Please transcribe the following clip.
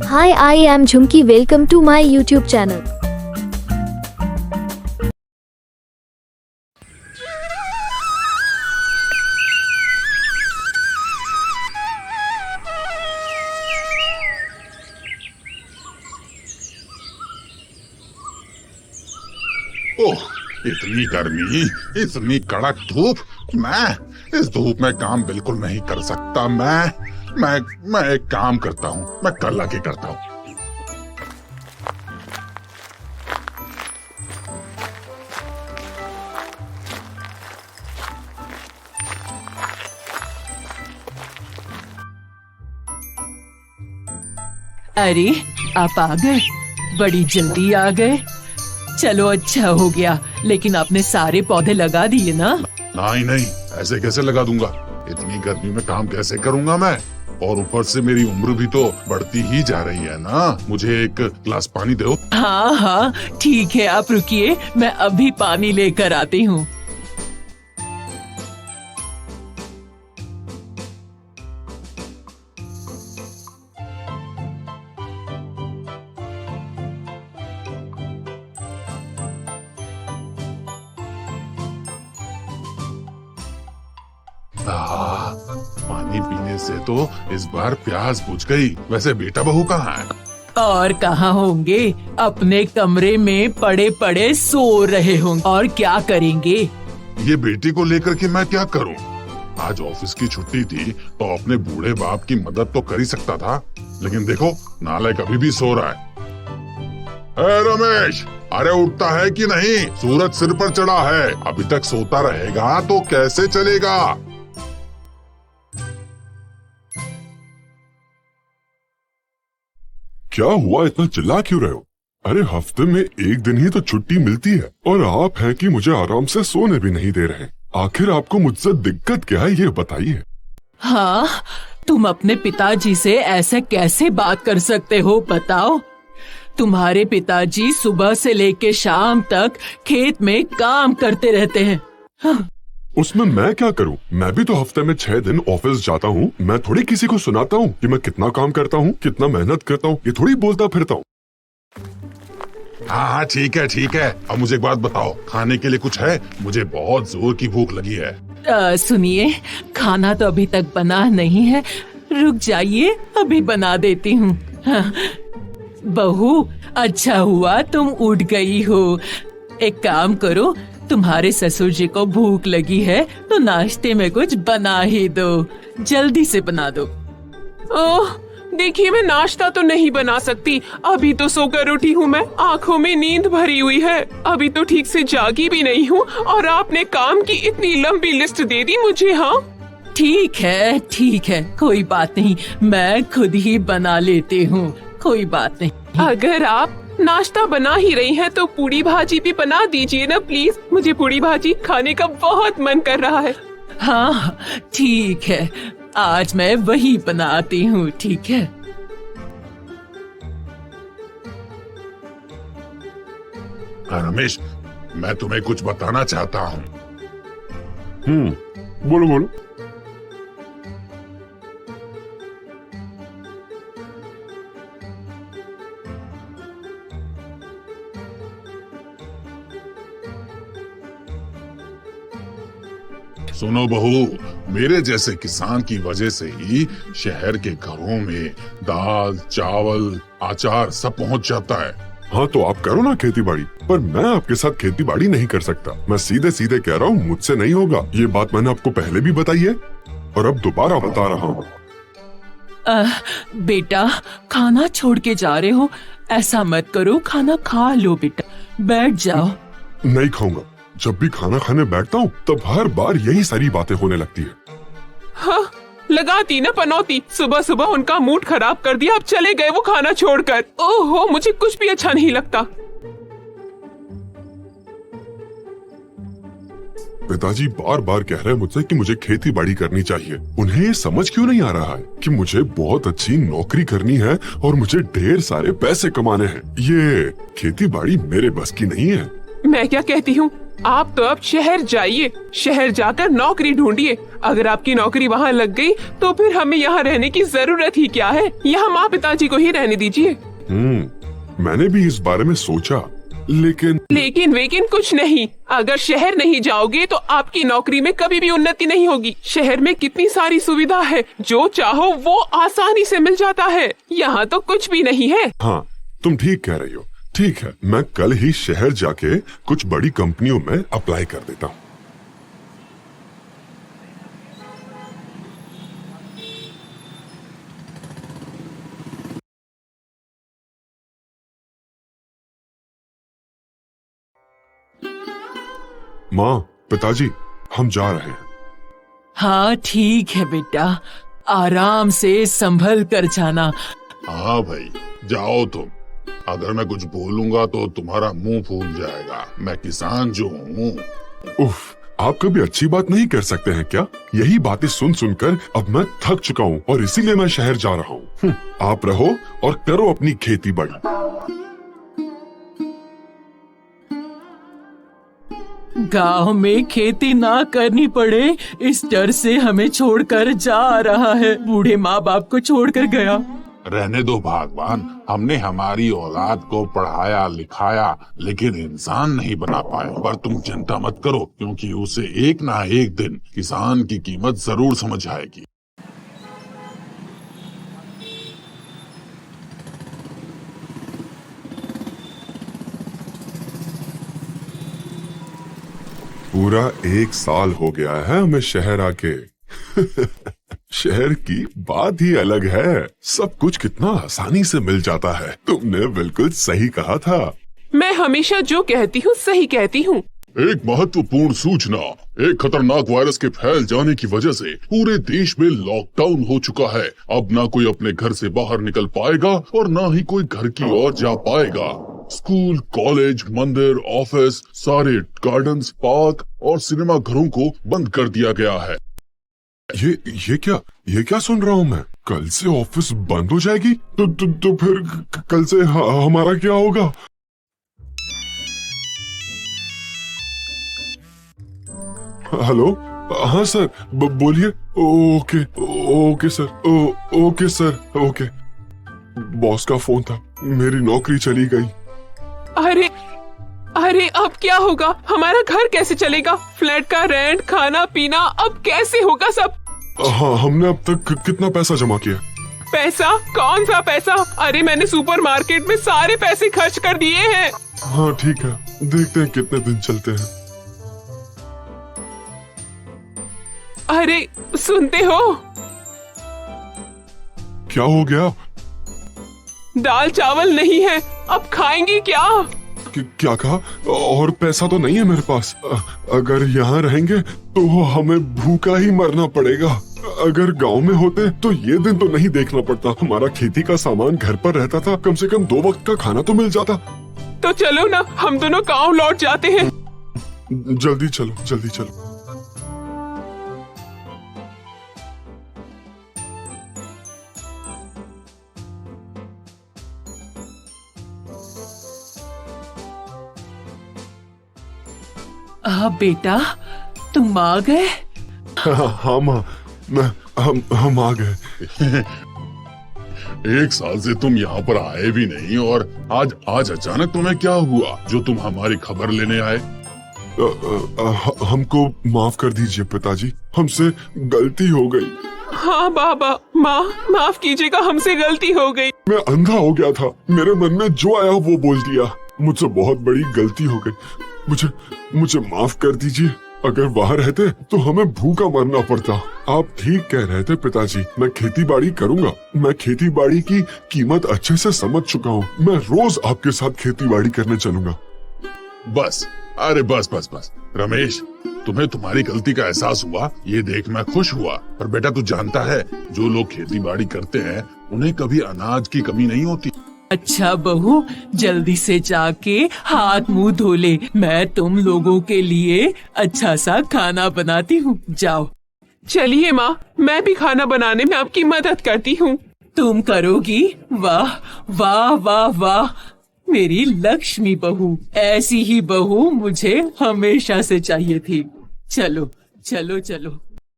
Hi, I am Jhumki. Welcome to my YouTube channel. ओह, इतनी गर्मी, इतनी कड़क धूप। मैं इस धूप में काम बिल्कुल नहीं कर सकता। मैं एक काम करता हूँ, मैं कल आके करता हूँ। अरे आप आ गए, बड़ी जल्दी आ गए। चलो अच्छा हो गया, लेकिन आपने सारे पौधे लगा दिए ना? नहीं नहीं, ऐसे कैसे लगा दूंगा? इतनी गर्मी में काम कैसे करूंगा मैं? और ऊपर से मेरी उम्र भी तो बढ़ती ही जा रही है ना। मुझे एक गिलास पानी दो। हाँ हाँ ठीक है, आप रुकिए, मैं अभी पानी लेकर आती हूँ। पानी पीने से तो इस बार प्यास बुझ गई। वैसे बेटा बहू कहाँ है? और कहाँ होंगे, अपने कमरे में पड़े पड़े सो रहे होंगे। और क्या करेंगे? ये बेटी को लेकर के मैं क्या करूं? आज ऑफिस की छुट्टी थी तो अपने बूढ़े बाप की मदद तो कर ही सकता था, लेकिन देखो नालायक अभी भी सो रहा है। रमेश, अरे उठता है कि नहीं? सूरज सिर पर चढ़ा है, अभी तक सोता रहेगा तो कैसे चलेगा? क्या हुआ, इतना चिल्ला क्यों रहे हो? अरे हफ्ते में एक दिन ही तो छुट्टी मिलती है और आप हैं कि मुझे आराम से सोने भी नहीं दे रहे। आखिर आपको मुझसे दिक्कत क्या है, ये बताइए। हाँ, तुम अपने पिताजी से ऐसे कैसे बात कर सकते हो, बताओ? तुम्हारे पिताजी सुबह से लेके शाम तक खेत में काम करते रहते हैं। हाँ। उसमें मैं क्या करूं? मैं भी तो हफ्ते में 6 दिन ऑफिस जाता हूं। मैं थोड़ी किसी को सुनाता हूं कि मैं कितना काम करता हूं, कितना मेहनत करता हूं। ये थोड़ी बोलता फिरता हूं। हाँ ठीक है ठीक है। अब मुझे एक बात बताओ, खाने के लिए कुछ है? मुझे बहुत जोर की भूख लगी है। सुनिए, खाना तो अभी तक बना नहीं है, रुक जाइए, अभी बना देती हूँ। हाँ। बहू, अच्छा हुआ तुम उठ गई हो। एक काम करो, तुम्हारे ससुर जी को भूख लगी है तो नाश्ते में कुछ बना ही दो, जल्दी से बना दो। ओह, देखिए मैं नाश्ता तो नहीं बना सकती, अभी तो सोकर उठी हूँ मैं, आँखों में नींद भरी हुई है, अभी तो ठीक से जागी भी नहीं हूँ और आपने काम की इतनी लंबी लिस्ट दे दी मुझे। हाँ ठीक है, कोई बात नहीं, मैं खुद ही बना लेती हूँ, कोई बात नहीं। अगर आप नाश्ता बना ही रही हैं तो पूड़ी भाजी भी बना दीजिए ना प्लीज, मुझे पूड़ी भाजी खाने का बहुत मन कर रहा है। हाँ ठीक है, आज मैं वही बनाती हूँ, ठीक है। रमेश, मैं तुम्हें कुछ बताना चाहता हूँ। बोलो बोलो। सुनो बहू, मेरे जैसे किसान की वजह से ही शहर के घरों में दाल, चावल, अचार सब पहुंच जाता है। हाँ तो आप करो ना खेती बाड़ी, पर मैं आपके साथ खेती बाड़ी नहीं कर सकता। मैं सीधे सीधे कह रहा हूँ, मुझसे नहीं होगा। ये बात मैंने आपको पहले भी बताई है और अब दोबारा बता रहा हूँ। बेटा, खाना छोड़ के जा रहे हो, ऐसा मत करो, खाना खा लो बेटा, बैठ जाओ। नहीं खाऊंगा। जब भी खाना खाने बैठता हूँ तब हर बार यही सारी बातें होने लगती है। हाँ, लगाती ना पनौती, सुबह सुबह उनका मूड खराब कर दिया, अब चले गए वो खाना छोड़कर। ओहो, मुझे कुछ भी अच्छा नहीं लगता। पिताजी बार बार कह रहे हैं मुझसे कि मुझे खेती बाड़ी करनी चाहिए। उन्हें ये समझ क्यों नहीं आ रहा है कि मुझे बहुत अच्छी नौकरी करनी है और मुझे ढेर सारे पैसे कमाने हैं। ये खेती बाड़ी मेरे बस की नहीं है। मैं क्या कहती हूँ, आप तो अब शहर जाइए, शहर जाकर नौकरी ढूंढिए। अगर आपकी नौकरी वहाँ लग गई तो फिर हमें यहाँ रहने की जरूरत ही क्या है। यहाँ माँ पिताजी को ही रहने दीजिए। मैंने भी इस बारे में सोचा, लेकिन वेकिन कुछ नहीं। अगर शहर नहीं जाओगे तो आपकी नौकरी में कभी भी उन्नति नहीं होगी। शहर में कितनी सारी सुविधा है, जो चाहो वो आसानी से मिल जाता है। यहाँ तो कुछ भी नहीं है। हाँ, तुम ठीक कह रही हो। ठीक है, मैं कल ही शहर जाके कुछ बड़ी कंपनियों में अप्लाई कर देता हूँ। माँ, पिताजी, हम जा रहे हैं। हाँ ठीक है बेटा, आराम से संभल कर जाना। हाँ भाई, जाओ तुम। अगर मैं कुछ बोलूंगा तो तुम्हारा मुंह फूल जाएगा। मैं किसान जो हूँ। उफ, आप कभी अच्छी बात नहीं कर सकते हैं क्या? यही बातें सुन सुनकर अब मैं थक चुका हूँ और इसीलिए मैं शहर जा रहा हूँ। आप रहो और करो अपनी खेती बाड़ी। गांव में खेती ना करनी पड़े, इस डर से हमें छोड़कर जा रहा है। बूढ़े माँ बाप को छोड़कर गया। रहने दो भगवान, हमने हमारी औलाद को पढ़ाया लिखाया लेकिन इंसान नहीं बना पाए। पर तुम चिंता मत करो, क्योंकि उसे एक ना एक दिन किसान की कीमत जरूर समझ आएगी। पूरा 1 साल हो गया है हमें शहर आके। शहर की बात ही अलग है। सब कुछ कितना आसानी से मिल जाता है। तुमने बिल्कुल सही कहा था। मैं हमेशा जो कहती हूँ सही कहती हूँ। एक महत्वपूर्ण सूचना, एक खतरनाक वायरस के फैल जाने की वजह से पूरे देश में लॉकडाउन हो चुका है। अब ना कोई अपने घर से बाहर निकल पाएगा और ना ही कोई घर की ओर जा पाएगा। स्कूल, कॉलेज, मंदिर, ऑफिस, सारे गार्डन्स, पार्क और सिनेमा घरों को बंद कर दिया गया है। ये क्या सुन रहा हूँ मैं? कल से ऑफिस बंद हो जाएगी? तो फिर कल से हमारा क्या होगा? हेलो, हाँ सर, बोलिए। Okay sir, okay sir, okay. Boss का फोन था, मेरी नौकरी चली गई। अरे अब क्या होगा? हमारा घर कैसे चलेगा? फ्लैट का रेंट, खाना पीना अब कैसे होगा सब? हाँ, हमने अब तक कितना पैसा जमा किया? पैसा? कौन सा पैसा? अरे मैंने सुपरमार्केट में सारे पैसे खर्च कर दिए हैं। हाँ ठीक है, देखते हैं कितने दिन चलते हैं। अरे सुनते हो? क्या हो गया? दाल चावल नहीं है, अब खाएंगे क्या? क्या कहा? और पैसा तो नहीं है मेरे पास। अगर यहाँ रहेंगे तो हमें भूखा ही मरना पड़ेगा। अगर गांव में होते तो ये दिन तो नहीं देखना पड़ता। हमारा खेती का सामान घर पर रहता था, कम से कम 2 वक्त का खाना तो मिल जाता। तो चलो ना, हम दोनों गांव लौट जाते हैं। जल्दी चलो, जल्दी चलो। बेटा, तुम आ गए? हाँ माँ, हम आ गए। 1 साल से तुम यहाँ पर आए भी नहीं और आज अचानक तुम्हें क्या हुआ जो तुम हमारी खबर लेने आए? हमको माफ कर दीजिए पिताजी, हमसे गलती हो गई। हाँ बाबा, माफ कीजिएगा, हमसे गलती हो गई। मैं अंधा हो गया था, मेरे मन में जो आया वो बोल दिया। मुझसे बहुत बड़ी गलती हो गई। मुझे माफ कर दीजिए। अगर वहाँ रहते तो हमें भूखा मरना पड़ता। आप ठीक कह रहे थे पिताजी, मैं खेती बाड़ी करूँगा। मैं खेती बाड़ी की कीमत अच्छे से समझ चुका हूँ। मैं रोज आपके साथ खेती बाड़ी करने चलूंगा। बस, अरे बस रमेश, तुम्हें तुम्हारी गलती का एहसास हुआ, ये देख मैं खुश हुआ। पर बेटा तू जानता है, जो लोग खेती बाड़ी करते हैं उन्हें कभी अनाज की कमी नहीं होती। अच्छा बहू, जल्दी से जाके हाथ मुंह धो ले। मैं तुम लोगों के लिए अच्छा सा खाना बनाती हूँ। जाओ। चलिए माँ, मैं भी खाना बनाने में आपकी मदद करती हूँ। तुम करोगी? वाह वाह वाह वाह, मेरी लक्ष्मी बहू, ऐसी ही बहू मुझे हमेशा से चाहिए थी। चलो चलो चलो।